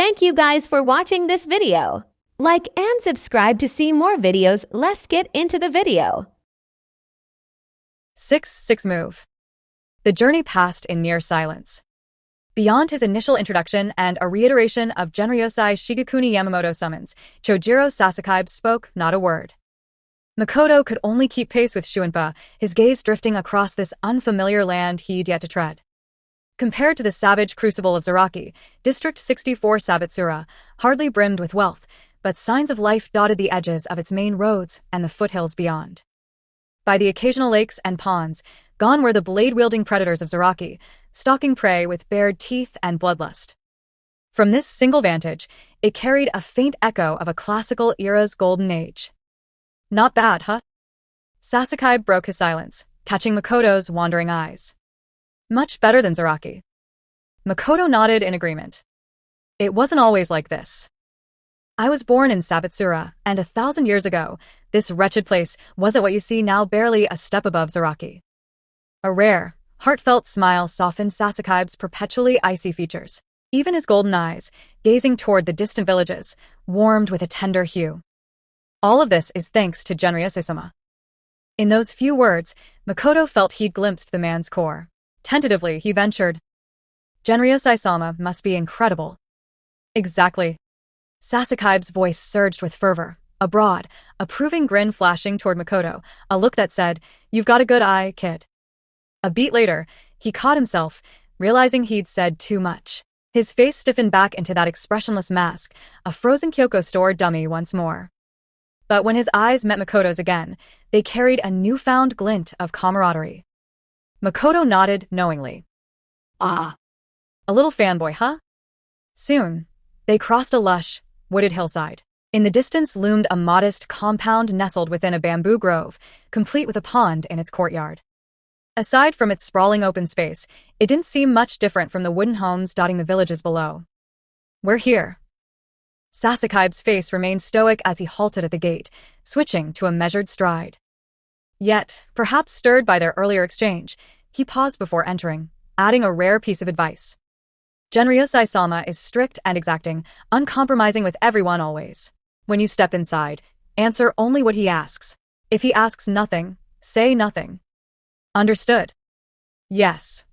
Thank you guys for watching this video. Like and subscribe to see more videos. Let's get into the video. 6 move. The journey passed in near silence. Beyond his initial introduction and a reiteration of Genryosei Shigekuni Yamamoto's summons, Chojiro Sasakaibe spoke not a word. Makoto could only keep pace with Shuinpa, his gaze drifting across this unfamiliar land he'd yet to tread. Compared to the savage crucible of Zaraki, District 64 Sabatsura hardly brimmed with wealth, but signs of life dotted the edges of its main roads and the foothills beyond. By the occasional lakes and ponds, gone were the blade-wielding predators of Zaraki, stalking prey with bared teeth and bloodlust. From this single vantage, it carried a faint echo of a classical era's golden age. Not bad, huh? Sasakaibe broke his silence, catching Makoto's wandering eyes. Much better than Zaraki. Makoto nodded in agreement. It wasn't always like this. I was born in Sabatsura, and 1,000 years ago, this wretched place wasn't what you see now, barely a step above Zaraki. A rare, heartfelt smile softened Sasakaibe's perpetually icy features. Even his golden eyes, gazing toward the distant villages, warmed with a tender hue. All of this is thanks to Genryosei-sama. In those few words, Makoto felt he'd glimpsed the man's core. Tentatively, he ventured, Genryosei-sama must be incredible. Exactly. Sasakaibe's voice surged with fervor, a broad, approving grin flashing toward Makoto, a look that said, "You've got a good eye, kid." A beat later, he caught himself, realizing he'd said too much. His face stiffened back into that expressionless mask, a frozen Kyoko store dummy once more. But when his eyes met Makoto's again, they carried a newfound glint of camaraderie. Makoto nodded knowingly. Ah. A little fanboy, huh? Soon, they crossed a lush, wooded hillside. In the distance loomed a modest compound nestled within a bamboo grove, complete with a pond in its courtyard. Aside from its sprawling open space, it didn't seem much different from the wooden homes dotting the villages below. We're here. Sasakaibe's face remained stoic as he halted at the gate, switching to a measured stride. Yet, perhaps stirred by their earlier exchange, he paused before entering, adding a rare piece of advice. Genryosei-sama is strict and exacting, uncompromising with everyone always. When you step inside, answer only what he asks. If he asks nothing, say nothing. Understood? Yes.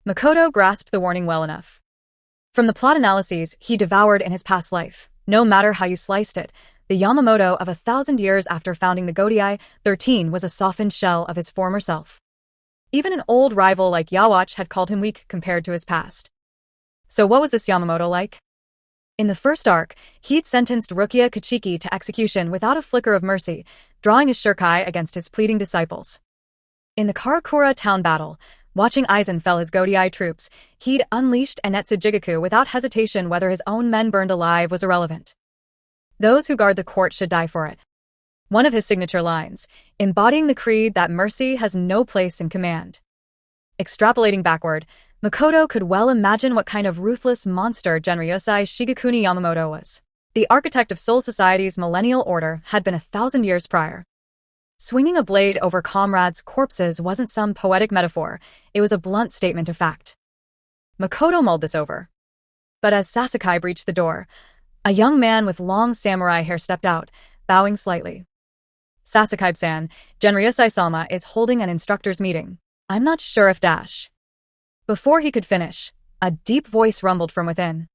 Makoto grasped the warning well enough. From the plot analyses he devoured in his past life, no matter how you sliced it, the Yamamoto of 1,000 years after founding the Godai 13 was a softened shell of his former self. Even an old rival like Yawatch had called him weak compared to his past. So what was this Yamamoto like? In the first arc, he'd sentenced Rukia Kachiki to execution without a flicker of mercy, drawing his shurikai against his pleading disciples. In the Karakura town battle, watching Aizen fell his Godai troops, he'd unleashed Enetsu Jigaku without hesitation. Whether his own men burned alive was irrelevant. Those who guard the court should die for it. One of his signature lines, embodying the creed that mercy has no place in command. Extrapolating backward, Makoto could well imagine what kind of ruthless monster Genryosei Shigekuni Yamamoto was. The architect of Soul Society's millennial order had been 1,000 years prior. Swinging a blade over comrades' corpses wasn't some poetic metaphor, it was a blunt statement of fact. Makoto mulled this over. But as Sasakaibe reached the door, a young man with long samurai hair stepped out, bowing slightly. Sasakaibe-san, Genryosei-sama is holding an instructor's meeting. I'm not sure if dash. Before he could finish, a deep voice rumbled from within.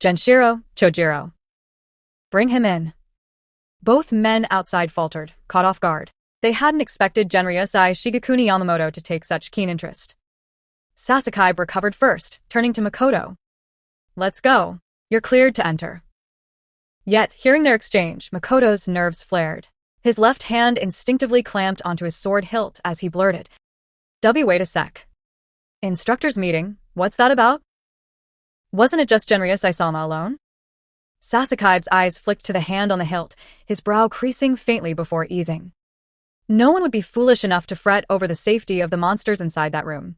Genshiro, Chojiro. Bring him in. Both men outside faltered, caught off guard. They hadn't expected Genryosei Shigekuni Yamamoto to take such keen interest. Sasakaibe recovered first, turning to Makoto. Let's go. You're cleared to enter. Yet, hearing their exchange, Makoto's nerves flared. His left hand instinctively clamped onto his sword hilt as he blurted, wait a sec. Instructor's meeting, what's that about? Wasn't it just Genryosei-sama alone? Sasakaibe's eyes flicked to the hand on the hilt, his brow creasing faintly before easing. No one would be foolish enough to fret over the safety of the monsters inside that room.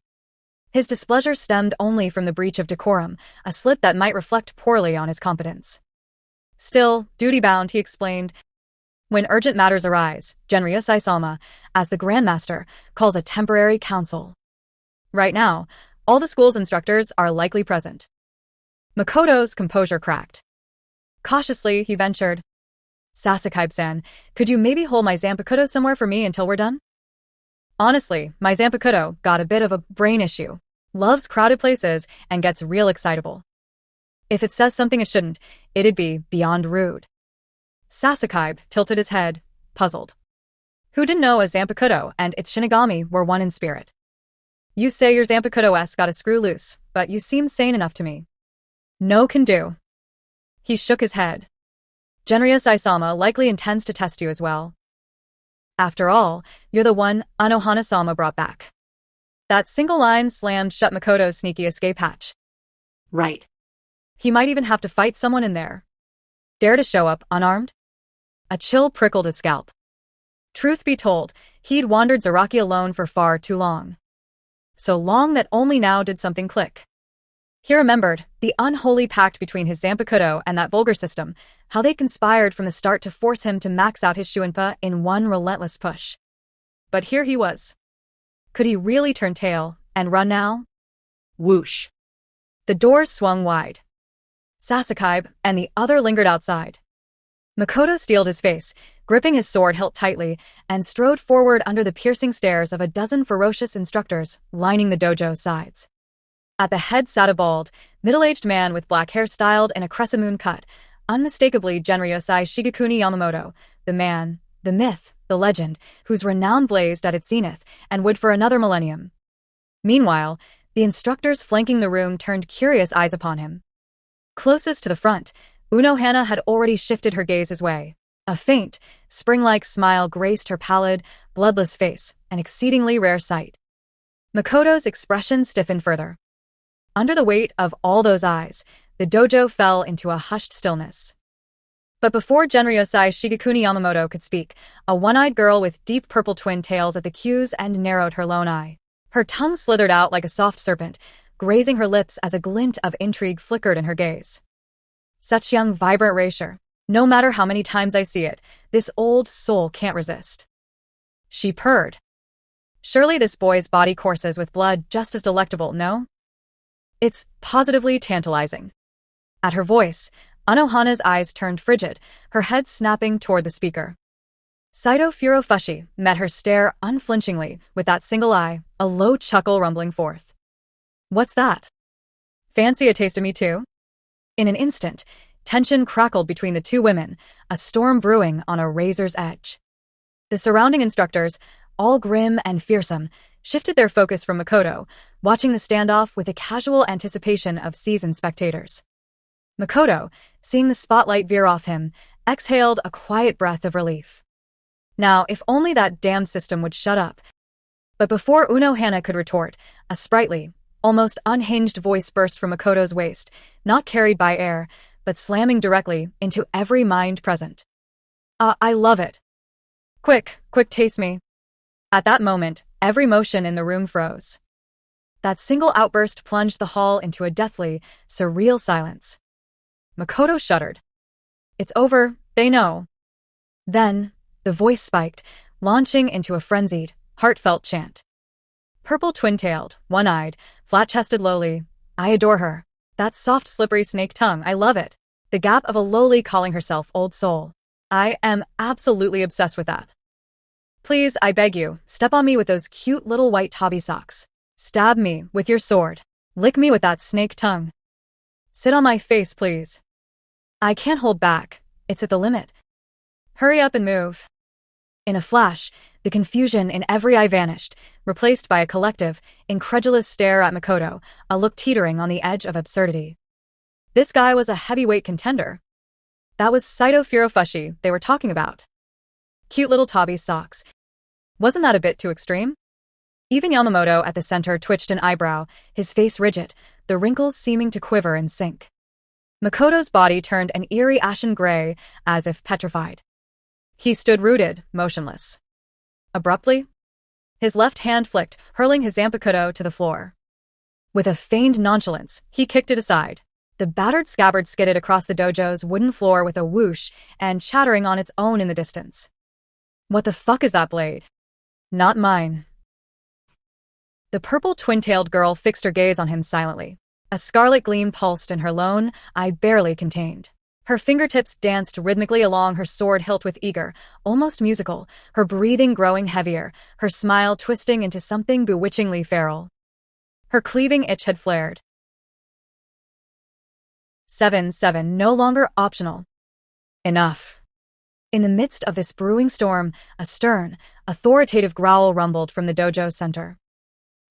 His displeasure stemmed only from the breach of decorum, a slip that might reflect poorly on his competence. Still, duty-bound, he explained, when urgent matters arise, Genryosei-sama, as the Grandmaster, calls a temporary council. Right now, all the school's instructors are likely present. Makoto's composure cracked. Cautiously, he ventured, "Sasakibe-san, could you maybe hold my Zanpakuto somewhere for me until we're done?" Honestly, my Zanpakuto got a bit of a brain issue. Loves crowded places and gets real excitable. If it says something it shouldn't, it'd be beyond rude. Sasakibe tilted his head, puzzled. Who didn't know a Zanpakuto and its Shinigami were one in spirit? You say your Zanpakuto-s got a screw loose, but you seem sane enough to me. No can do. He shook his head. Genryosai-sama likely intends to test you as well. After all, you're the one Anohana-sama brought back. That single line slammed shut Makoto's sneaky escape hatch. Right. He might even have to fight someone in there. Dare to show up unarmed? A chill prickled his scalp. Truth be told, he'd wandered Zaraki alone for far too long. So long that only now did something click. He remembered the unholy pact between his Zanpakuto and that vulgar system, how they conspired from the start to force him to max out his Shuinpa in one relentless push. But here he was. Could he really turn tail and run now? Whoosh. The doors swung wide. Sasakibe and the other lingered outside. Makoto steeled his face, gripping his sword hilt tightly, and strode forward under the piercing stares of a dozen ferocious instructors lining the dojo's sides. At the head sat a bald, middle-aged man with black hair styled in a crescent moon cut, unmistakably Genryosai Shigekuni Yamamoto, the man, the myth, the legend, whose renown blazed at its zenith and would for another millennium. Meanwhile, the instructors flanking the room turned curious eyes upon him. Closest to the front, Unohana had already shifted her gaze his way. A faint, spring-like smile graced her pallid, bloodless face, an exceedingly rare sight. Makoto's expression stiffened further. Under the weight of all those eyes, the dojo fell into a hushed stillness. But before Genryosai Shigekuni Yamamoto could speak, a one-eyed girl with deep purple twin tails at the cues end narrowed her lone eye. Her tongue slithered out like a soft serpent, grazing her lips as a glint of intrigue flickered in her gaze. Such young, vibrant erasure. No matter how many times I see it, this old soul can't resist. She purred. Surely this boy's body courses with blood just as delectable, no? It's positively tantalizing. At her voice, Anohana's eyes turned frigid, her head snapping toward the speaker. Saito Furofushi met her stare unflinchingly, with that single eye, a low chuckle rumbling forth. What's that? Fancy a taste of me too? In an instant, tension crackled between the two women, a storm brewing on a razor's edge. The surrounding instructors, all grim and fearsome, shifted their focus from Makoto, watching the standoff with a casual anticipation of seasoned spectators. Makoto, seeing the spotlight veer off him, exhaled a quiet breath of relief. Now, if only that damn system would shut up. But before Unohana could retort, a sprightly, almost unhinged voice burst from Makoto's waist, not carried by air, but slamming directly into every mind present. I love it. Quick, taste me. At that moment, every motion in the room froze. That single outburst plunged the hall into a deathly, surreal silence. Makoto shuddered. It's over, they know. Then, the voice spiked, launching into a frenzied, heartfelt chant. Purple twin-tailed, one-eyed, flat-chested lowly, I adore her. That soft, slippery snake tongue, I love it. The gap of a lowly calling herself Old Soul. I am absolutely obsessed with that. Please, I beg you, step on me with those cute little white tabi socks. Stab me with your sword. Lick me with that snake tongue. Sit on my face, please. I can't hold back. It's at the limit. Hurry up and move. In a flash, the confusion in every eye vanished, replaced by a collective, incredulous stare at Makoto, a look teetering on the edge of absurdity. This guy was a heavyweight contender. That was Saito Furofushi they were talking about. Cute little tabi socks. Wasn't that a bit too extreme? Even Yamamoto at the center twitched an eyebrow, his face rigid, the wrinkles seeming to quiver and sink. Makoto's body turned an eerie ashen gray, as if petrified. He stood rooted, motionless. Abruptly, his left hand flicked, hurling his Zanpakuto to the floor. With a feigned nonchalance, he kicked it aside. The battered scabbard skidded across the dojo's wooden floor with a whoosh and chattering on its own in the distance. What the fuck is that blade? Not mine. The purple twin-tailed girl fixed her gaze on him silently. A scarlet gleam pulsed in her lone eye barely contained. Her fingertips danced rhythmically along her sword hilt with eager, almost musical, her breathing growing heavier, her smile twisting into something bewitchingly feral. Her cleaving itch had flared. 7-7, no longer optional. Enough. In the midst of this brewing storm, a stern, authoritative growl rumbled from the dojo's center.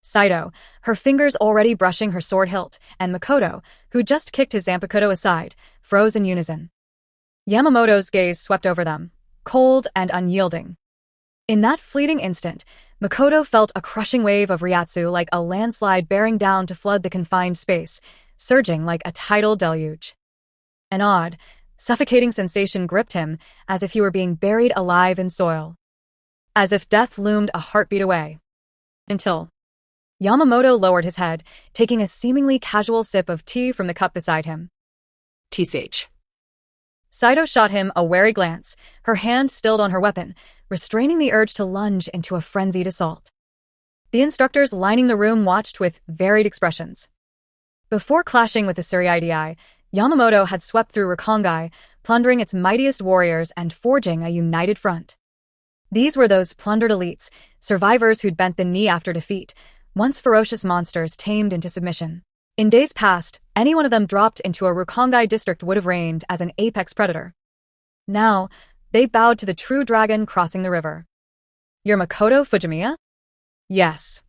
Saito, her fingers already brushing her sword hilt, and Makoto, who just kicked his Zanpakuto aside, froze in unison. Yamamoto's gaze swept over them, cold and unyielding. In that fleeting instant, Makoto felt a crushing wave of Ryatsu like a landslide bearing down to flood the confined space, surging like a tidal deluge. An odd, suffocating sensation gripped him, as if he were being buried alive in soil. As if death loomed a heartbeat away. Until Yamamoto lowered his head, taking a seemingly casual sip of tea from the cup beside him. TSH. Saito shot him a wary glance, her hand stilled on her weapon, restraining the urge to lunge into a frenzied assault. The instructors lining the room watched with varied expressions. Before clashing with the XEIenea, Yamamoto had swept through Rakongai, plundering its mightiest warriors and forging a united front. These were those plundered elites, survivors who'd bent the knee after defeat, once ferocious monsters tamed into submission. In days past, any one of them dropped into a Rakongai district would have reigned as an apex predator. Now, they bowed to the true dragon crossing the river. You're Makoto Fujimiya? Yes.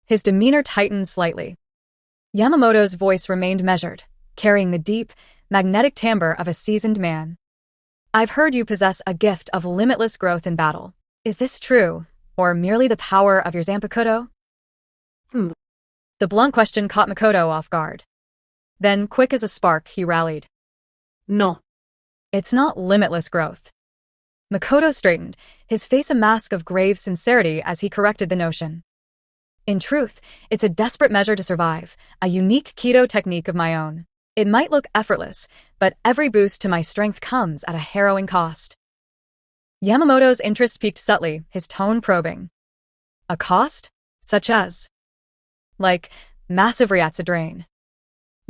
His demeanor tightened slightly. Yamamoto's voice remained measured, carrying the deep, magnetic timbre of a seasoned man. I've heard you possess a gift of limitless growth in battle. Is this true, or merely the power of your Zanpakuto? The blunt question caught Makoto off guard. Then, quick as a spark, he rallied. No. It's not limitless growth. Makoto straightened, his face a mask of grave sincerity as he corrected the notion. In truth, it's a desperate measure to survive, a unique keto technique of my own. It might look effortless, but every boost to my strength comes at a harrowing cost. Yamamoto's interest piqued subtly, his tone probing. A cost? Such as? Like, massive Ryatsu drain.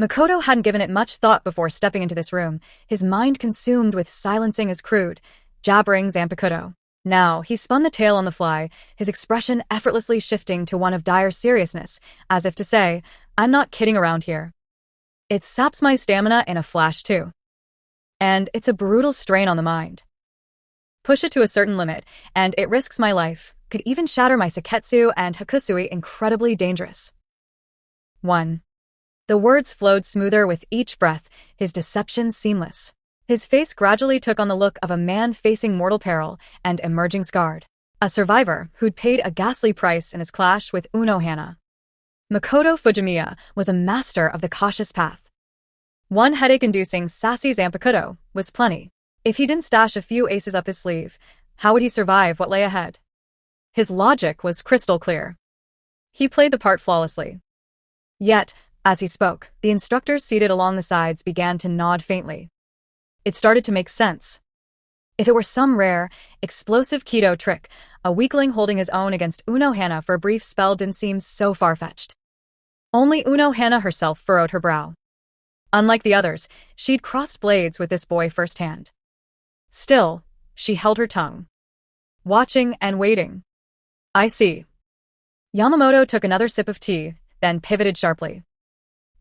Makoto hadn't given it much thought before stepping into this room, his mind consumed with silencing his crude, jabbering Zanpakuto. Now, he spun the tale on the fly, his expression effortlessly shifting to one of dire seriousness, as if to say, I'm not kidding around here. It saps my stamina in a flash, too. And it's a brutal strain on the mind. Push it to a certain limit, and it risks my life, could even shatter my Seketsu and Hakusui incredibly dangerous. 1. The words flowed smoother with each breath, his deception seamless. His face gradually took on the look of a man facing mortal peril and emerging scarred. A survivor who'd paid a ghastly price in his clash with XEIenea. Makoto Fujimiya was a master of the cautious path. One headache-inducing sassy Zanpakuto was plenty. If he didn't stash a few aces up his sleeve, how would he survive what lay ahead? His logic was crystal clear. He played the part flawlessly. Yet, as he spoke, the instructors seated along the sides began to nod faintly. It started to make sense. If it were some rare, explosive keto trick, a weakling holding his own against XEIenea for a brief spell didn't seem so far-fetched. Only XEIenea herself furrowed her brow. Unlike the others, she'd crossed blades with this boy firsthand. Still, she held her tongue. Watching and waiting. I see. Yamamoto took another sip of tea, then pivoted sharply.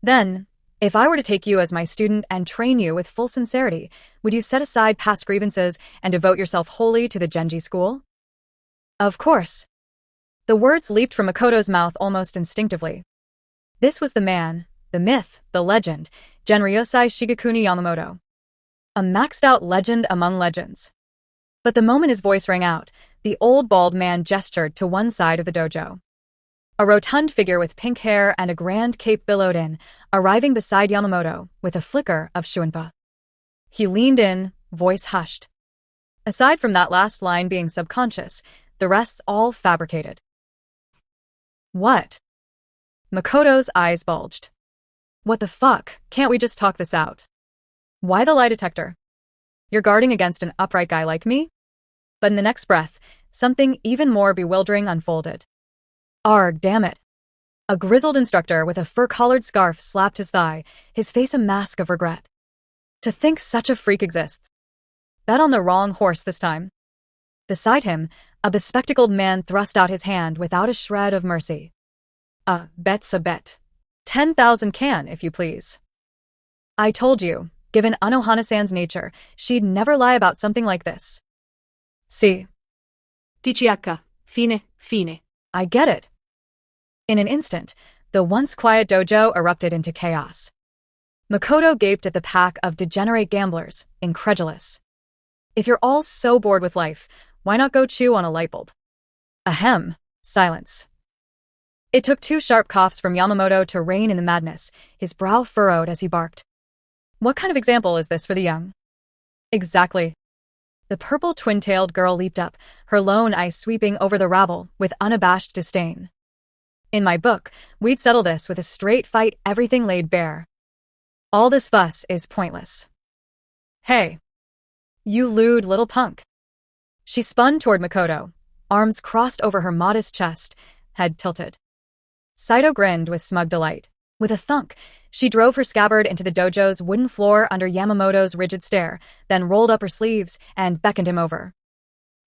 Then, if I were to take you as my student and train you with full sincerity, would you set aside past grievances and devote yourself wholly to the Genji school? Of course. The words leaped from Makoto's mouth almost instinctively. This was the man, the myth, the legend, Genryosai Shigekuni Yamamoto. A maxed-out legend among legends. But the moment his voice rang out, the old bald man gestured to one side of the dojo. A rotund figure with pink hair and a grand cape billowed in, arriving beside Yamamoto with a flicker of Shuinpa. He leaned in, voice hushed. Aside from that last line being subconscious, the rest's all fabricated. What? Makoto's eyes bulged. What the fuck? Can't we just talk this out? Why the lie detector? You're guarding against an upright guy like me? But in the next breath, something even more bewildering unfolded. Arg, damn it. A grizzled instructor with a fur-collared scarf slapped his thigh, his face a mask of regret. To think such a freak exists. Bet on the wrong horse this time. Beside him, a bespectacled man thrust out his hand without a shred of mercy. A bet's a bet. 10,000 can, if you please. I told you, given Anohana-san's nature, she'd never lie about something like this. See. TCH. Fine. I get it. In an instant, the once quiet dojo erupted into chaos. Makoto gaped at the pack of degenerate gamblers, incredulous. If you're all so bored with life, why not go chew on a light bulb? Ahem. Silence. It took 2 sharp coughs from Yamamoto to rein in the madness, his brow furrowed as he barked. What kind of example is this for the young? Exactly. The purple twin-tailed girl leaped up, her lone eye sweeping over the rabble with unabashed disdain. In my book, we'd settle this with a straight fight, everything laid bare. All this fuss is pointless. Hey. You lewd little punk. She spun toward Makoto, arms crossed over her modest chest, head tilted. Saito grinned with smug delight. With a thunk, she drove her scabbard into the dojo's wooden floor under Yamamoto's rigid stare, then rolled up her sleeves and beckoned him over.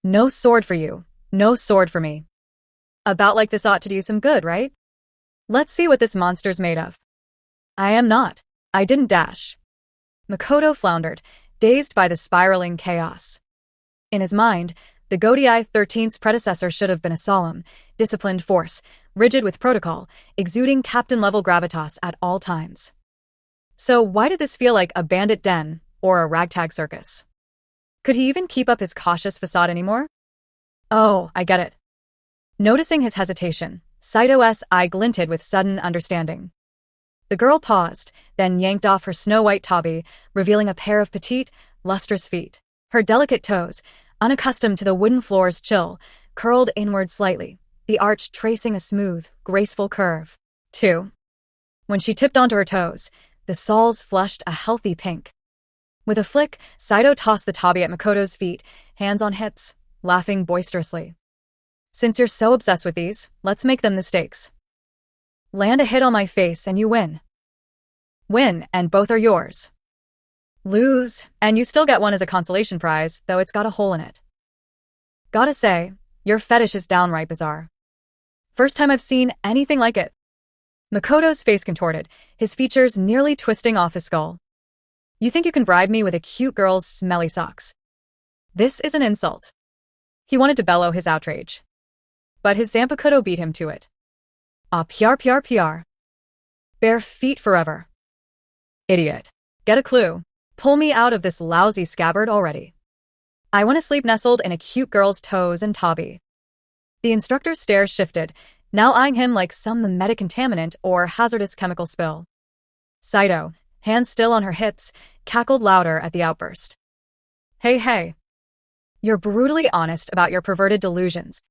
No sword for you, no sword for me. About like this ought to do some good, right? Let's see what this monster's made of. I am not. I didn't dash. Makoto floundered, dazed by the spiraling chaos. In his mind, the Godei 13th's predecessor should have been a solemn, disciplined force, rigid with protocol, exuding captain-level gravitas at all times. So why did this feel like a bandit den or a ragtag circus? Could he even keep up his cautious facade anymore? Oh, I get it. Noticing his hesitation, Saito's eye glinted with sudden understanding. The girl paused, then yanked off her snow-white tabi, revealing a pair of petite, lustrous feet. Her delicate toes, unaccustomed to the wooden floor's chill, curled inward slightly, the arch tracing a smooth, graceful curve. 2. When she tipped onto her toes, the soles flushed a healthy pink. With a flick, Saito tossed the tabi at Makoto's feet, hands on hips, laughing boisterously. Since you're so obsessed with these, let's make them the stakes. Land a hit on my face and you win. Win, and both are yours. Lose, and you still get one as a consolation prize, though it's got a hole in it. Gotta say, your fetish is downright bizarre. First time I've seen anything like it. Makoto's face contorted, his features nearly twisting off his skull. You think you can bribe me with a cute girl's smelly socks? This is an insult. He wanted to bellow his outrage. But his Zanpakuto beat him to it. Ah, PR. Bare feet forever. Idiot. Get a clue. Pull me out of this lousy scabbard already. I want to sleep nestled in a cute girl's toes and tabi. The instructor's stare shifted, now eyeing him like some mimetic contaminant or hazardous chemical spill. Saito, hands still on her hips, cackled louder at the outburst. Hey. You're brutally honest about your perverted delusions.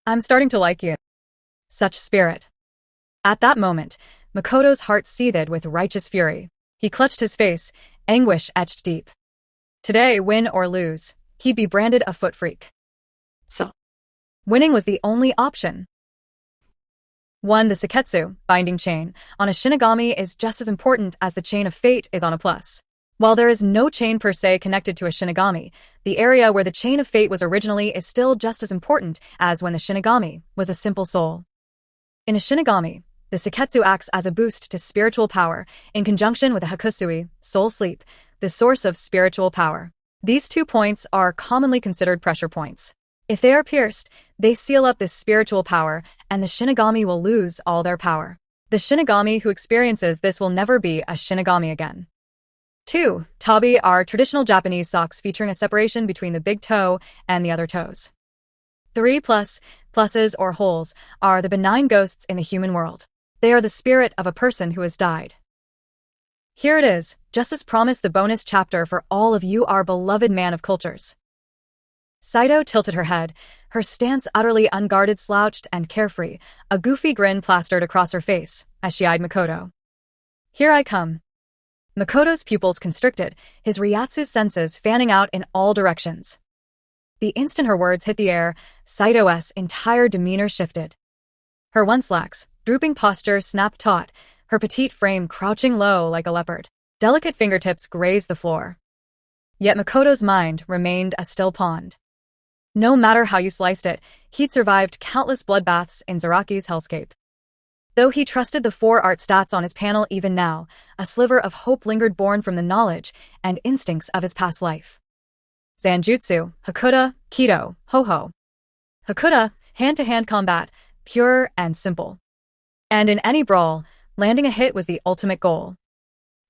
I'm starting to like you. Such spirit. At that moment, Makoto's heart seethed with righteous fury. He clutched his face, anguish etched deep. Today, win or lose, he'd be branded a foot freak. So. Winning was the only option. 1. The Seketsu, binding chain, on a Shinigami is just as important as the chain of fate is on a plus. While there is no chain per se connected to a Shinigami, the area where the chain of fate was originally is still just as important as when the Shinigami was a simple soul. In a Shinigami, the Seketsu acts as a boost to spiritual power, in conjunction with the Hakusui, soul sleep, the source of spiritual power. These 2 points are commonly considered pressure points. If they are pierced, they seal up this spiritual power, and the Shinigami will lose all their power. The Shinigami who experiences this will never be a Shinigami again. 2. Tabi are traditional Japanese socks featuring a separation between the big toe and the other toes. 3. Pluses or holes are the benign ghosts in the human world. They are the spirit of a person who has died. Here it is, just as promised, the bonus chapter for all of you, our beloved man of cultures. Saito tilted her head, her stance utterly unguarded, slouched, and carefree, a goofy grin plastered across her face as she eyed Makoto. Here I come. Makoto's pupils constricted, his Ryatsu's senses fanning out in all directions. The instant her words hit the air, Saito's entire demeanor shifted. Her once lax, drooping posture snapped taut, her petite frame crouching low like a leopard. Delicate fingertips grazed the floor. Yet Makoto's mind remained a still pond. No matter how you sliced it, he'd survived countless bloodbaths in Zaraki's hellscape. Though he trusted the 4 art stats on his panel even now, a sliver of hope lingered born from the knowledge and instincts of his past life. Zanjutsu, Hakuta, Kido, Ho-Ho. Hakuta, hand-to-hand combat, pure and simple. And in any brawl, landing a hit was the ultimate goal.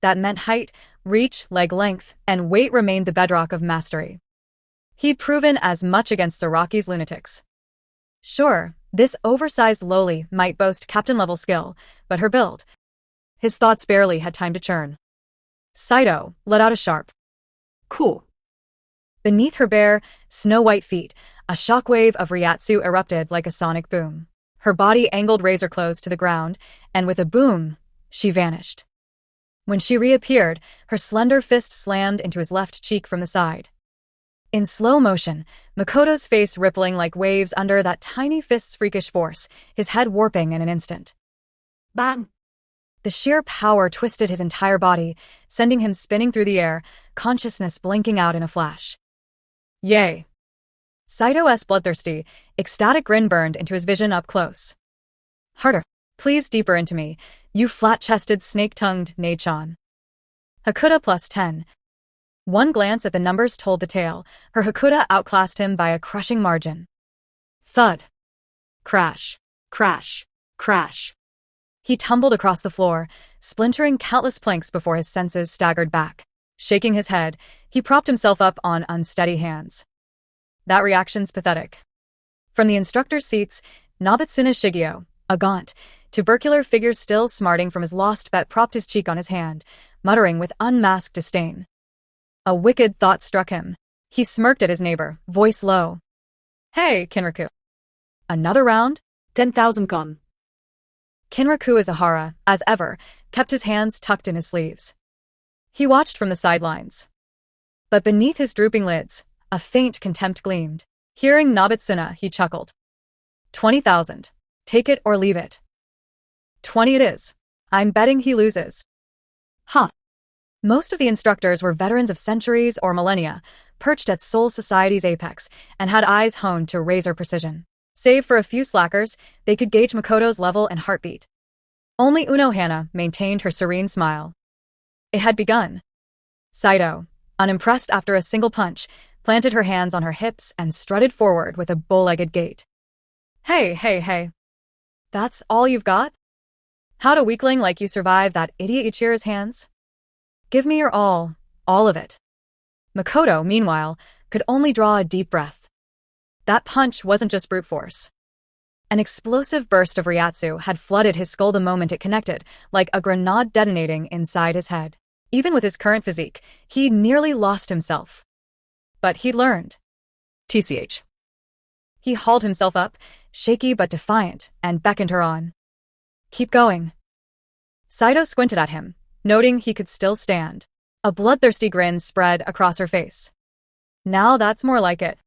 That meant height, reach, leg length, and weight remained the bedrock of mastery. He'd proven as much against Zaraki's lunatics. Sure, this oversized loli might boast captain-level skill, but her build. His thoughts barely had time to churn. Saito let out a sharp Cool. Beneath her bare, snow-white feet, a shockwave of Ryatsu erupted like a sonic boom. Her body angled razor close to the ground, and with a boom, she vanished. When she reappeared, her slender fist slammed into his left cheek from the side. In slow motion, Makoto's face rippling like waves under that tiny fist's freakish force, his head warping in an instant. Bang! The sheer power twisted his entire body, sending him spinning through the air, consciousness blinking out in a flash. Yay! Saito's bloodthirsty, ecstatic grin burned into his vision up close. Harder. Please deeper into me, you flat-chested, snake-tongued Nei-chan. Hakuta plus 10. One glance at the numbers told the tale. Her Hakuta outclassed him by a crushing margin. Thud. Crash. Crash. Crash. He tumbled across the floor, splintering countless planks before his senses staggered back. Shaking his head, he propped himself up on unsteady hands. That reaction's pathetic. From the instructor's seats, Nobitsuna Shigeo, a gaunt, tubercular figure still smarting from his lost bet, propped his cheek on his hand, muttering with unmasked disdain. A wicked thought struck him. He smirked at his neighbor, voice low. Hey, Kinraku. Another round? 10,000 gone. Kinraku Izahara, as ever, kept his hands tucked in his sleeves. He watched from the sidelines. But beneath his drooping lids, a faint contempt gleamed. Hearing Nobitsuna, he chuckled. 20,000. Take it or leave it. 20 it is. I'm betting he loses. Huh. Most of the instructors were veterans of centuries or millennia, perched at Soul Society's apex, and had eyes honed to razor precision. Save for a few slackers, they could gauge Makoto's level and heartbeat. Only Unohana maintained her serene smile. It had begun. Saito, unimpressed after a single punch, planted her hands on her hips and strutted forward with a bow-legged gait. Hey. That's all you've got? How'd a weakling like you survive that idiot Ichiro's hands? Give me your all of it. Makoto, meanwhile, could only draw a deep breath. That punch wasn't just brute force. An explosive burst of Ryatsu had flooded his skull the moment it connected, like a grenade detonating inside his head. Even with his current physique, he nearly lost himself. But he'd learned. TCH. He hauled himself up, shaky but defiant, and beckoned her on. Keep going. Saito squinted at him, noting he could still stand. A bloodthirsty grin spread across her face. Now that's more like it.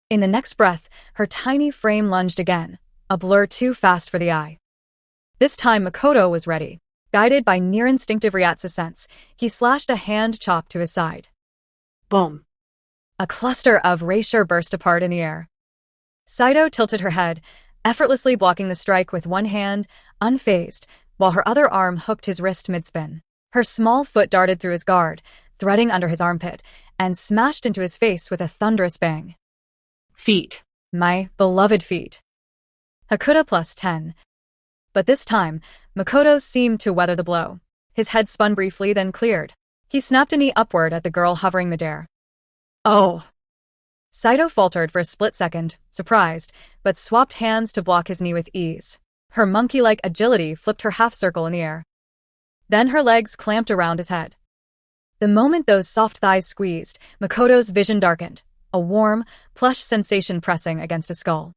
In the next breath, her tiny frame lunged again, a blur too fast for the eye. This time Makoto was ready. Guided by near-instinctive Ryatsu sense, he slashed a hand chop to his side. Boom. A cluster of rapier burst apart in the air. Saito tilted her head, effortlessly blocking the strike with one hand, unfazed, while her other arm hooked his wrist mid-spin. Her small foot darted through his guard, threading under his armpit, and smashed into his face with a thunderous bang. Feet. My beloved feet. Hakuta plus 10. But this time, Makoto seemed to weather the blow. His head spun briefly, then cleared. He snapped a knee upward at the girl hovering midair. Oh. Saito faltered for a split second, surprised, but swapped hands to block his knee with ease. Her monkey-like agility flipped her half-circle in the air. Then her legs clamped around his head. The moment those soft thighs squeezed, Makoto's vision darkened, a warm, plush sensation pressing against his skull.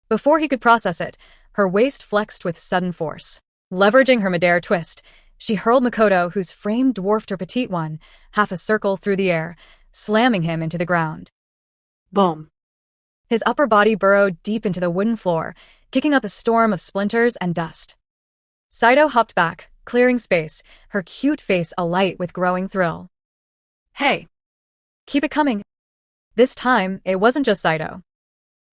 Before he could process it, her waist flexed with sudden force. Leveraging her midair twist, she hurled Makoto, whose frame dwarfed her petite one, half a circle through the air, slamming him into the ground. Boom. His upper body burrowed deep into the wooden floor, kicking up a storm of splinters and dust. Saito hopped back, clearing space, her cute face alight with growing thrill. Hey. Keep it coming. This time, it wasn't just Saito.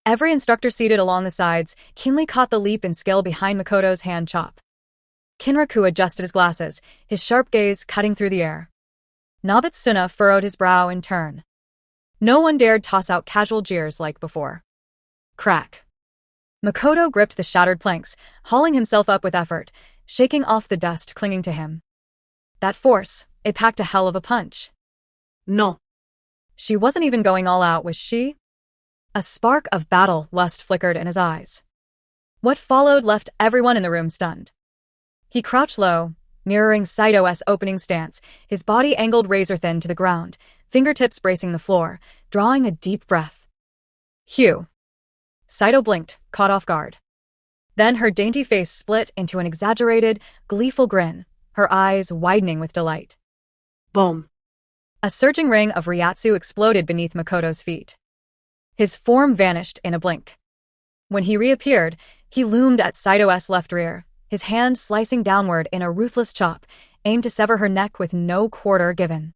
Every instructor seated along the sides keenly caught the leap in skill behind Makoto's hand chop. Kinraku adjusted his glasses, his sharp gaze cutting through the air. Nobitsuna furrowed his brow in turn. No one dared toss out casual jeers like before. Crack. Makoto gripped the shattered planks, hauling himself up with effort, shaking off the dust clinging to him. That force, it packed a hell of a punch. No. She wasn't even going all out, was she? A spark of battle lust flickered in his eyes. What followed left everyone in the room stunned. He crouched low, mirroring Saito's opening stance, his body angled razor-thin to the ground, fingertips bracing the floor, drawing a deep breath. Hugh. Saito blinked, caught off guard. Then her dainty face split into an exaggerated, gleeful grin, her eyes widening with delight. Boom. A surging ring of Ryatsu exploded beneath Makoto's feet. His form vanished in a blink. When he reappeared, he loomed at Saito's left rear, his hand slicing downward in a ruthless chop, aimed to sever her neck with no quarter given.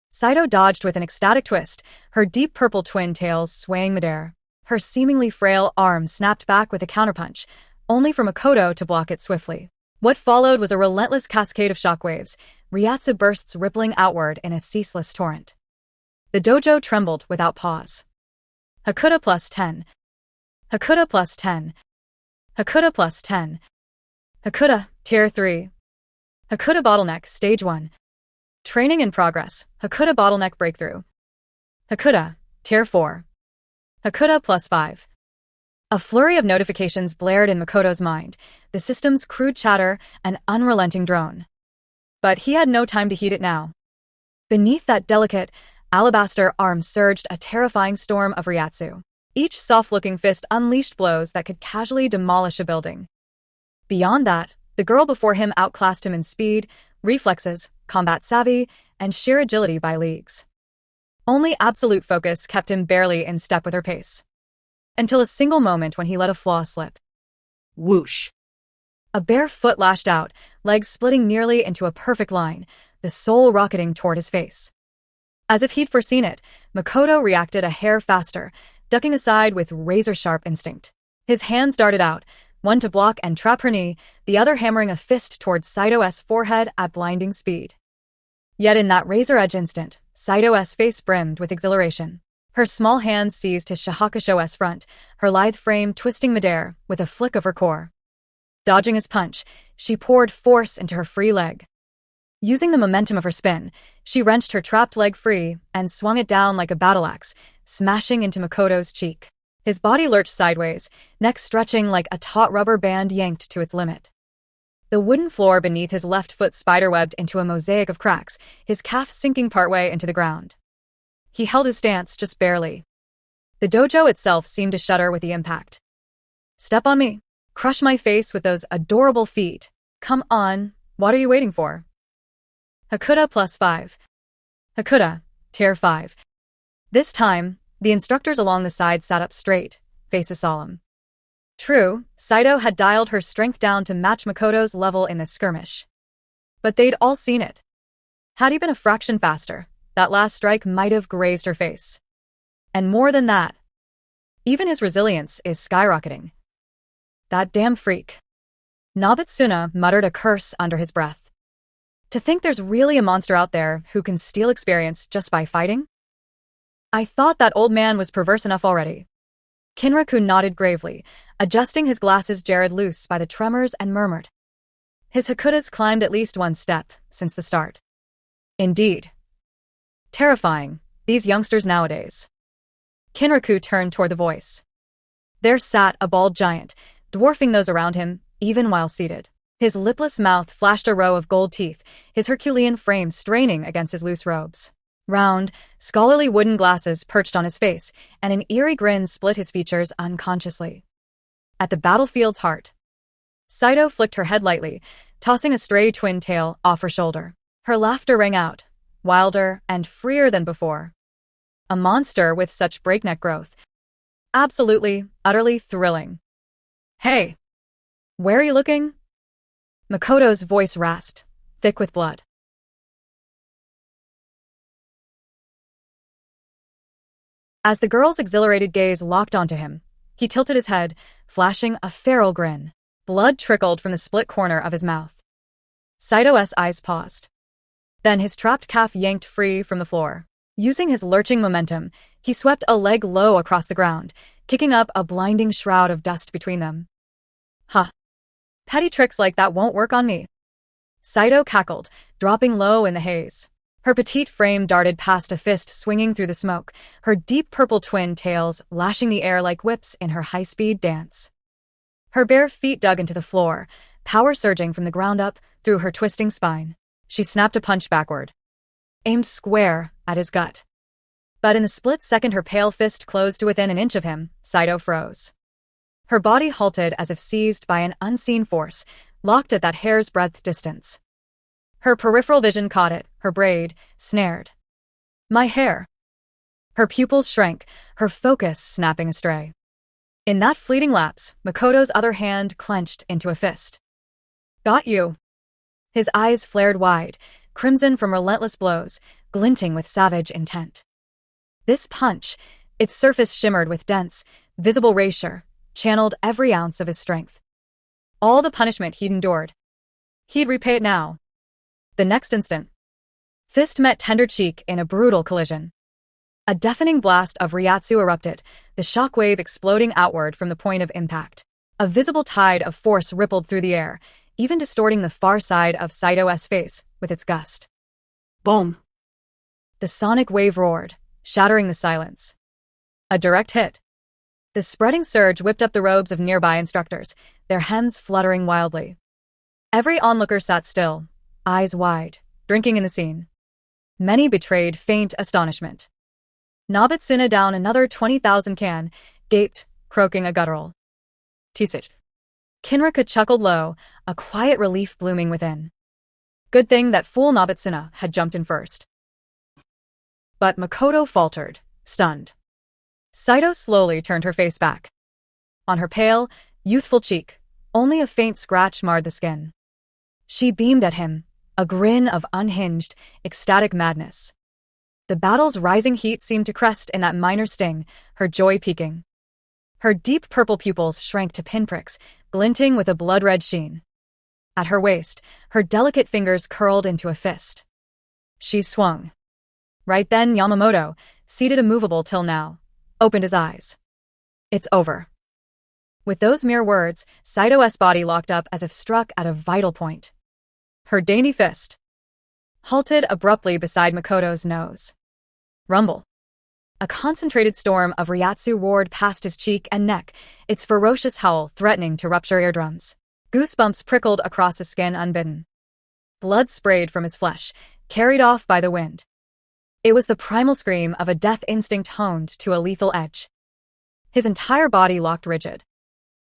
Saito dodged with an ecstatic twist, her deep purple twin tails swaying midair. Her seemingly frail arm snapped back with a counterpunch, only for Makoto to block it swiftly. What followed was a relentless cascade of shockwaves, Ryatsu bursts rippling outward in a ceaseless torrent. The dojo trembled without pause. Hakuta plus 10. Hakuta plus 10. Hakuta plus 10. Hakuta, Tier 3. Hakuta Bottleneck, Stage 1. Training in progress, Hakuta Bottleneck Breakthrough. Hakuta, Tier 4. Hakuta plus 5. A flurry of notifications blared in Makoto's mind, the system's crude chatter, an unrelenting drone. But he had no time to heed it now. Beneath that delicate, alabaster arm surged a terrifying storm of Ryatsu. Each soft-looking fist unleashed blows that could casually demolish a building. Beyond that, the girl before him outclassed him in speed, reflexes, combat savvy, and sheer agility by leagues. Only absolute focus kept him barely in step with her pace. Until a single moment when he let a flaw slip. Whoosh. A bare foot lashed out, legs splitting nearly into a perfect line, the sole rocketing toward his face. As if he'd foreseen it, Makoto reacted a hair faster, ducking aside with razor-sharp instinct. His hands darted out, one to block and trap her knee, the other hammering a fist towards Saito's forehead at blinding speed. Yet in that razor-edge instant, Saito's face brimmed with exhilaration. Her small hands seized his Shahakusho's front, her lithe frame twisting midair with a flick of her core. Dodging his punch, she poured force into her free leg. Using the momentum of her spin, she wrenched her trapped leg free and swung it down like a battle axe, smashing into Makoto's cheek. His body lurched sideways, neck stretching like a taut rubber band yanked to its limit. The wooden floor beneath his left foot spiderwebbed into a mosaic of cracks, his calf sinking partway into the ground. He held his stance just barely. The dojo itself seemed to shudder with the impact. Step on me. Crush my face with those adorable feet. Come on, what are you waiting for? Hakuta plus 5. Hakuta, Tier 5. This time, the instructors along the side sat up straight, faces solemn. True, Saito had dialed her strength down to match Makoto's level in this skirmish. But they'd all seen it. Had he been a fraction faster, that last strike might have grazed her face. And more than that, even his resilience is skyrocketing. That damn freak. Nobitsuna muttered a curse under his breath. To think there's really a monster out there who can steal experience just by fighting? I thought that old man was perverse enough already. Kinraku nodded gravely, adjusting his glasses jarred loose by the tremors and murmured. His Hakutas climbed at least one step since the start. Indeed. Terrifying, these youngsters nowadays. Kinraku turned toward the voice. There sat a bald giant, dwarfing those around him, even while seated. His lipless mouth flashed a row of gold teeth, his Herculean frame straining against his loose robes. Round, scholarly wooden glasses perched on his face, and an eerie grin split his features unconsciously. At the battlefield's heart. Saito flicked her head lightly, tossing a stray twin tail off her shoulder. Her laughter rang out, wilder and freer than before. A monster with such breakneck growth. Absolutely, utterly thrilling. Hey, Where are you looking? Makoto's voice rasped, thick with blood. As the girl's exhilarated gaze locked onto him, he tilted his head, flashing a feral grin. Blood trickled from the split corner of his mouth. Saito's eyes paused. Then his trapped calf yanked free from the floor. Using his lurching momentum, he swept a leg low across the ground, kicking up a blinding shroud of dust between them. Huh. Petty tricks like that won't work on me. Saito cackled, dropping low in the haze. Her petite frame darted past a fist swinging through the smoke, her deep purple twin tails lashing the air like whips in her high-speed dance. Her bare feet dug into the floor, power surging from the ground up through her twisting spine. She snapped a punch backward, aimed square at his gut. But in the split second her pale fist closed to within an inch of him, Saito froze. Her body halted as if seized by an unseen force, locked at that hair's breadth distance. Her peripheral vision caught it, her braid, snared. My hair. Her pupils shrank, her focus snapping astray. In that fleeting lapse, Makoto's other hand clenched into a fist. Got you. His eyes flared wide, crimson from relentless blows, glinting with savage intent. This punch, its surface shimmered with dense, visible erasure, channeled every ounce of his strength. All the punishment he'd endured. He'd repay it now. The next instant, fist met tender cheek in a brutal collision. A deafening blast of Ryatsu erupted, the shock wave exploding outward from the point of impact. A visible tide of force rippled through the air, even distorting the far side of Saito's face with its gust. boom. The sonic wave roared, shattering the silence. A direct hit. The spreading surge whipped up the robes of nearby instructors, their hems fluttering wildly. Every onlooker sat still, eyes wide, drinking in the scene. Many betrayed faint astonishment. Nobitsuna down another 20,000 can, gaped, croaking a guttural. Tisich. Kinrika chuckled low, a quiet relief blooming within. Good thing that fool Nobitsuna had jumped in first. But Makoto faltered, stunned. Saito slowly turned her face back. On her pale, youthful cheek, only a faint scratch marred the skin. She beamed at him, a grin of unhinged, ecstatic madness. The battle's rising heat seemed to crest in that minor sting, her joy peaking. Her deep purple pupils shrank to pinpricks, glinting with a blood-red sheen. At her waist, her delicate fingers curled into a fist. She swung. Right then Yamamoto, seated immovable till now, opened his eyes. It's over. With those mere words, Saito's body locked up as if struck at a vital point. Her dainty fist halted abruptly beside Makoto's nose. Rumble. A concentrated storm of Ryatsu roared past his cheek and neck, its ferocious howl threatening to rupture eardrums. Goosebumps prickled across his skin unbidden. Blood sprayed from his flesh, carried off by the wind. It was the primal scream of a death instinct honed to a lethal edge. His entire body locked rigid.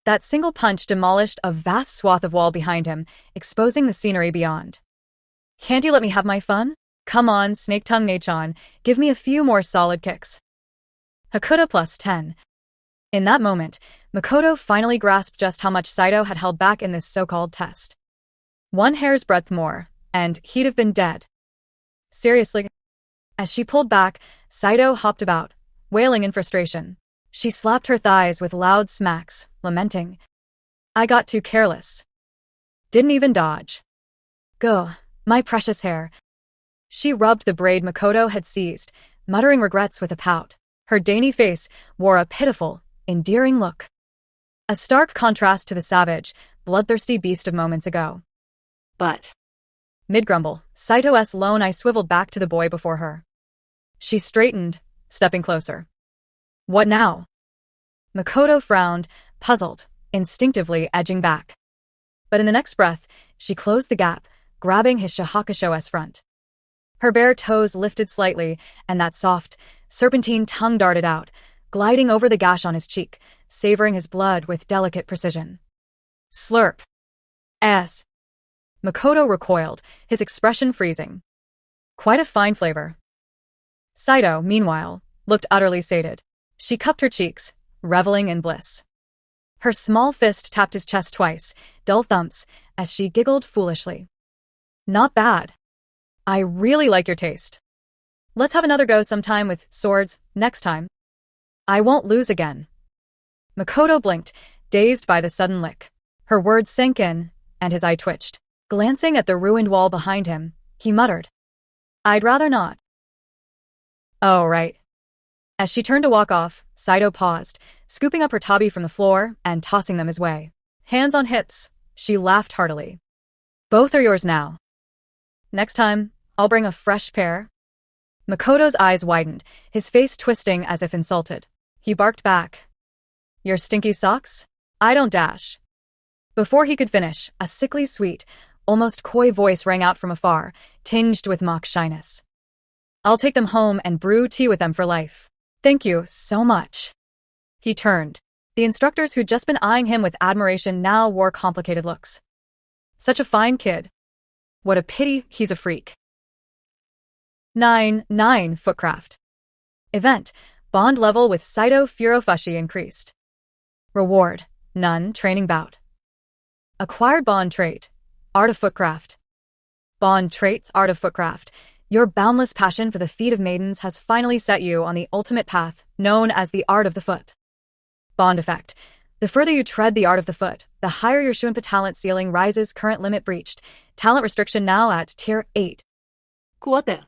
That single punch demolished a vast swath of wall behind him, exposing the scenery beyond. Can't you let me have my fun? Come on, snake-tongue Nachon, give me a few more solid kicks. Hakuta plus 10. In that moment, Makoto finally grasped just how much Saito had held back in this so-called test. One hair's breadth more, and he'd have been dead. Seriously? As she pulled back, Saito hopped about, wailing in frustration. She slapped her thighs with loud smacks, lamenting. I got too careless. Didn't even dodge. Go, my precious hair. She rubbed the braid Makoto had seized, muttering regrets with a pout. Her dainty face wore a pitiful, endearing look. A stark contrast to the savage, bloodthirsty beast of moments ago. But Mid-grumble, Saito's lone eye swiveled back to the boy before her. She straightened, stepping closer. What now? Makoto frowned, puzzled, instinctively edging back. But in the next breath, she closed the gap, grabbing his Shahakusho's front. Her bare toes lifted slightly, and that soft, serpentine tongue darted out, gliding over the gash on his cheek, savoring his blood with delicate precision. Slurp. Ass. Makoto recoiled, his expression freezing. Quite a fine flavor. Saito, meanwhile, looked utterly sated. She cupped her cheeks, reveling in bliss. Her small fist tapped his chest twice, dull thumps, as she giggled foolishly. Not bad. I really like your taste. Let's have another go sometime with swords, next time. I won't lose again. Makoto blinked, dazed by the sudden lick. Her words sank in, and his eye twitched. Glancing at the ruined wall behind him, he muttered, I'd rather not. Oh, right. As she turned to walk off, Saito paused, scooping up her tabi from the floor and tossing them his way. Hands on hips, she laughed heartily. Both are yours now. Next time, I'll bring a fresh pair. Makoto's eyes widened, his face twisting as if insulted. He barked back. Your stinky socks? I don't dash. Before he could finish, a sickly sweet, almost coy voice rang out from afar, tinged with mock shyness. I'll take them home and brew tea with them for life. Thank you so much. He turned. The instructors who'd just been eyeing him with admiration now wore complicated looks. Such a fine kid. What a pity he's a freak. 9 Footcraft. Event. Bond level with Saito Furofushi increased. Reward. None. Training bout. Acquired bond trait. Art of Footcraft. Bond traits. Art of Footcraft. Your boundless passion for the feet of maidens has finally set you on the ultimate path, known as the Art of the Foot. Bond effect. The further you tread the Art of the Foot, the higher your Shunpa talent ceiling rises. Current limit breached. Talent restriction now at Tier 8. Kuwate.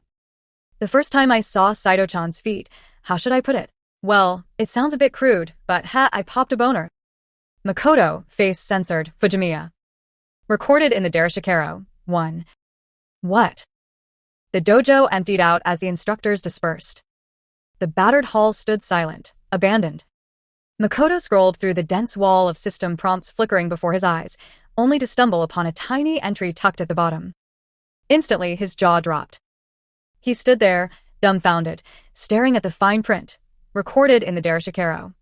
The first time I saw Saito-chan's feet, how should I put it? Well, it sounds a bit crude, but I popped a boner. Makoto, face censored, Fujimiya. Recorded in the Dereshikero. 1. What? The dojo emptied out as the instructors dispersed. The battered hall stood silent, abandoned. Makoto scrolled through the dense wall of system prompts flickering before his eyes, only to stumble upon a tiny entry tucked at the bottom. Instantly, his jaw dropped. He stood there, dumbfounded, staring at the fine print, recorded in the Dereshikero.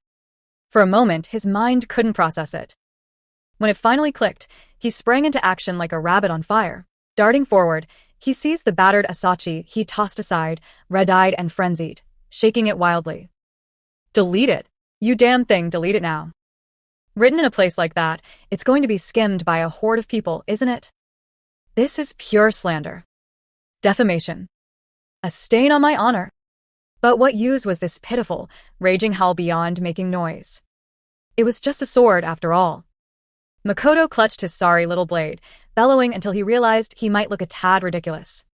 For a moment, his mind couldn't process it. When it finally clicked, he sprang into action like a rabbit on fire. Darting forward, he seized the battered Asachi he tossed aside, red-eyed and frenzied, shaking it wildly. Delete it. You damn thing, delete it now. Written in a place like that, it's going to be skimmed by a horde of people, isn't it? This is pure slander. Defamation. A stain on my honor. But what use was this pitiful, raging howl beyond making noise? It was just a sword, after all. Makoto clutched his sorry little blade, bellowing until he realized he might look a tad ridiculous.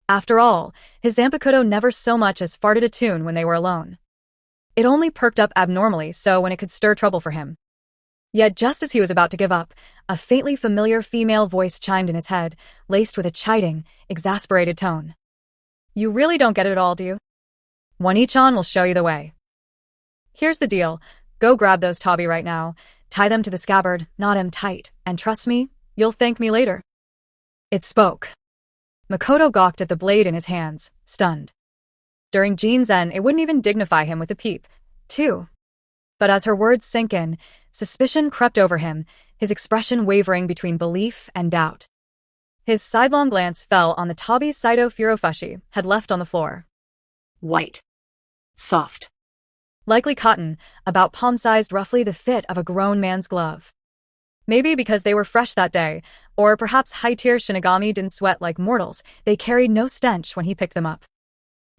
After all, his Zanpakuto never so much as farted a tune when they were alone. It only perked up abnormally so when it could stir trouble for him. Yet just as he was about to give up, a faintly familiar female voice chimed in his head, laced with a chiding, exasperated tone. You really don't get it at all, do you? Wani-chan will show you the way. Here's the deal. Go grab those tabi right now, tie them to the scabbard, knot him tight, and trust me, you'll thank me later. It spoke. Makoto gawked at the blade in his hands, stunned. During Jinzen, it wouldn't even dignify him with a peep, too. But as her words sank in, suspicion crept over him, his expression wavering between belief and doubt. His sidelong glance fell on the tabi Saito Furofushi had left on the floor. White. Soft. Likely cotton, about palm-sized, roughly the fit of a grown man's glove. Maybe because they were fresh that day, or perhaps high-tier Shinigami didn't sweat like mortals, they carried no stench when he picked them up.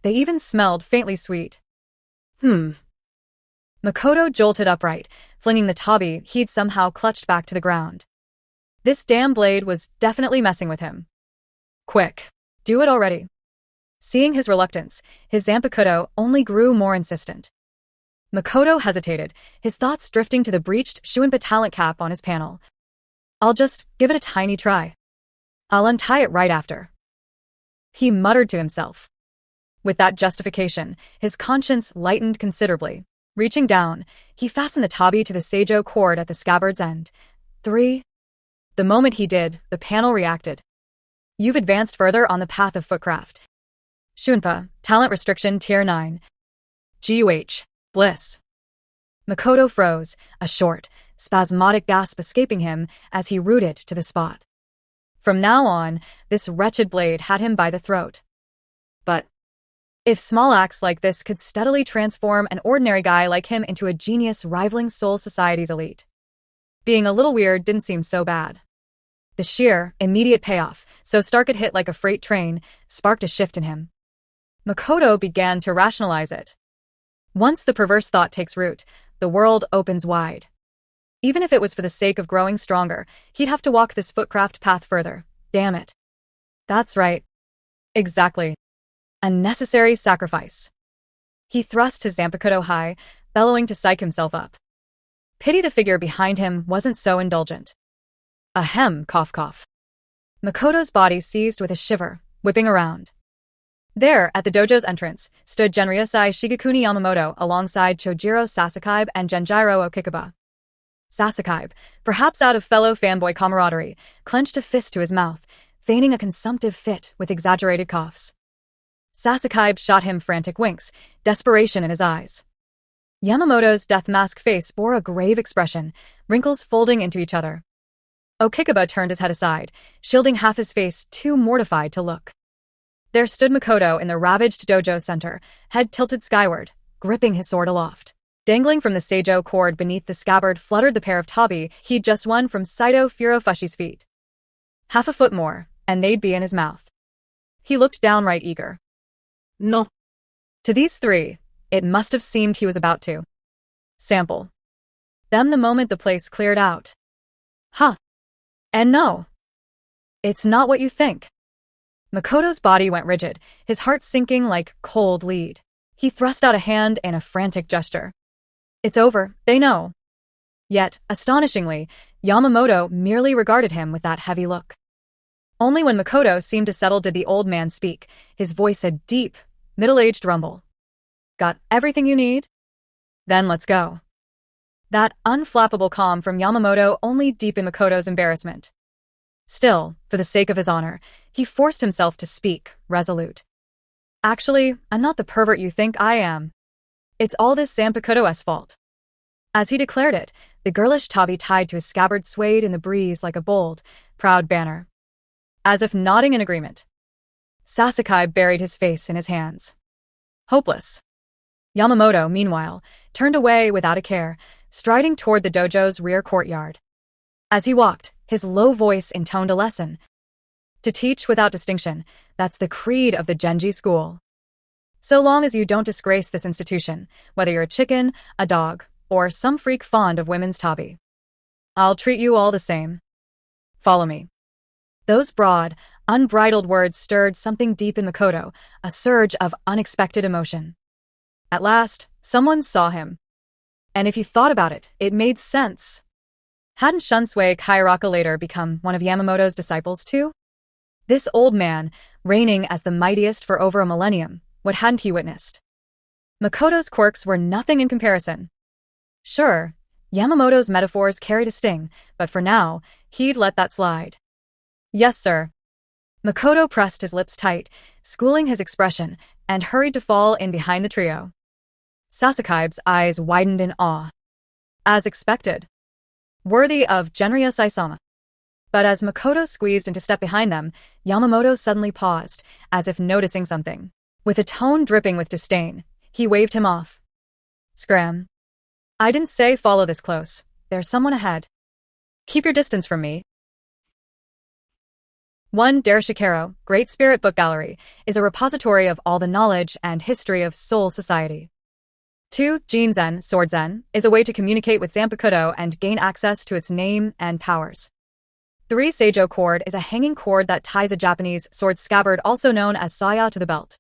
They even smelled faintly sweet. Makoto jolted upright, flinging the tabi he'd somehow clutched back to the ground. This damn blade was definitely messing with him. Quick, do it already. Seeing his reluctance, his Zanpakuto only grew more insistent. Makoto hesitated, his thoughts drifting to the breached Shunpa talent cap on his panel. I'll just give it a tiny try. I'll untie it right after. He muttered to himself. With that justification, his conscience lightened considerably. Reaching down, he fastened the tabi to the Seijo cord at the scabbard's end. 3. The moment he did, the panel reacted. You've advanced further on the path of footcraft. Shunpa, talent restriction tier 9. GUH, bliss. Makoto froze, a short, spasmodic gasp escaping him as he rooted to the spot. From now on, this wretched blade had him by the throat. But if small acts like this could steadily transform an ordinary guy like him into a genius rivaling Soul Society's elite, Being a little weird didn't seem so bad. The sheer, immediate payoff, so stark it hit like a freight train, sparked a shift in him. Makoto began to rationalize it. Once the perverse thought takes root, the world opens wide. Even if it was for the sake of growing stronger, he'd have to walk this footcraft path further. Damn it. That's right. Exactly. A necessary sacrifice. He thrust his Zanpakuto high, bellowing to psych himself up. Pity the figure behind him wasn't so indulgent. Ahem, cough cough. Makoto's body seized with a shiver, whipping around. There, at the dojo's entrance, stood Genryosei Shigekuni Yamamoto alongside Chojiro Sasakaibe and Genjiro Okikuba. Sasakaibe, perhaps out of fellow fanboy camaraderie, clenched a fist to his mouth, feigning a consumptive fit with exaggerated coughs. Sasakaibe shot him frantic winks, desperation in his eyes. Yamamoto's death mask face bore a grave expression, wrinkles folding into each other. Okikuba turned his head aside, shielding half his face, too mortified to look. There stood Makoto in the ravaged dojo center, head tilted skyward, gripping his sword aloft. Dangling from the Seijo cord beneath the scabbard fluttered the pair of tabi he'd just won from Saito Furofushi's feet. Half a foot more, and they'd be in his mouth. He looked downright eager. No. To these three, it must have seemed he was about to sample them the moment the place cleared out. Huh. And no. It's not what you think. Makoto's body went rigid, his heart sinking like cold lead. He thrust out a hand in a frantic gesture. It's over, they know. Yet, astonishingly, Yamamoto merely regarded him with that heavy look. Only when Makoto seemed to settle did the old man speak, his voice a deep, middle-aged rumble. Got everything you need? Then let's go. That unflappable calm from Yamamoto only deepened Makoto's embarrassment. Still, for the sake of his honor, he forced himself to speak, resolute. Actually, I'm not the pervert you think I am. It's all this Zanpakuto's fault. As he declared it, the girlish tabi tied to his scabbard swayed in the breeze like a bold, proud banner. As if nodding in agreement. Sasakaibe buried his face in his hands. Hopeless. Yamamoto, meanwhile, turned away without a care, striding toward the dojo's rear courtyard. As he walked, his low voice intoned a lesson. To teach without distinction, that's the creed of the Genji school. So long as you don't disgrace this institution, whether you're a chicken, a dog, or some freak fond of women's tabi, I'll treat you all the same. Follow me. Those broad, unbridled words stirred something deep in Makoto, a surge of unexpected emotion. At last, someone saw him. And if you thought about it, it made sense. Hadn't Shunsui Kairaka later become one of Yamamoto's disciples too? This old man, reigning as the mightiest for over a millennium, what hadn't he witnessed? Makoto's quirks were nothing in comparison. Sure, Yamamoto's metaphors carried a sting, but for now, he'd let that slide. Yes, sir. Makoto pressed his lips tight, schooling his expression, and hurried to fall in behind the trio. Sasakaibe's eyes widened in awe. As expected. Worthy of Genryosei-sama. But as Makoto squeezed into step behind them, Yamamoto suddenly paused, as if noticing something. With a tone dripping with disdain, he waved him off. Scram. I didn't say follow this close. There's someone ahead. Keep your distance from me. 1. Darashikaro, Great Spirit Book Gallery, is a repository of all the knowledge and history of Soul Society. 2. Jinzen, Sword Zen, is a way to communicate with Zanpakuto and gain access to its name and powers. 3. Seijo cord is a hanging cord that ties a Japanese sword scabbard also known as saya to the belt.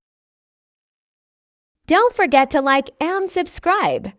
Don't forget to like and subscribe.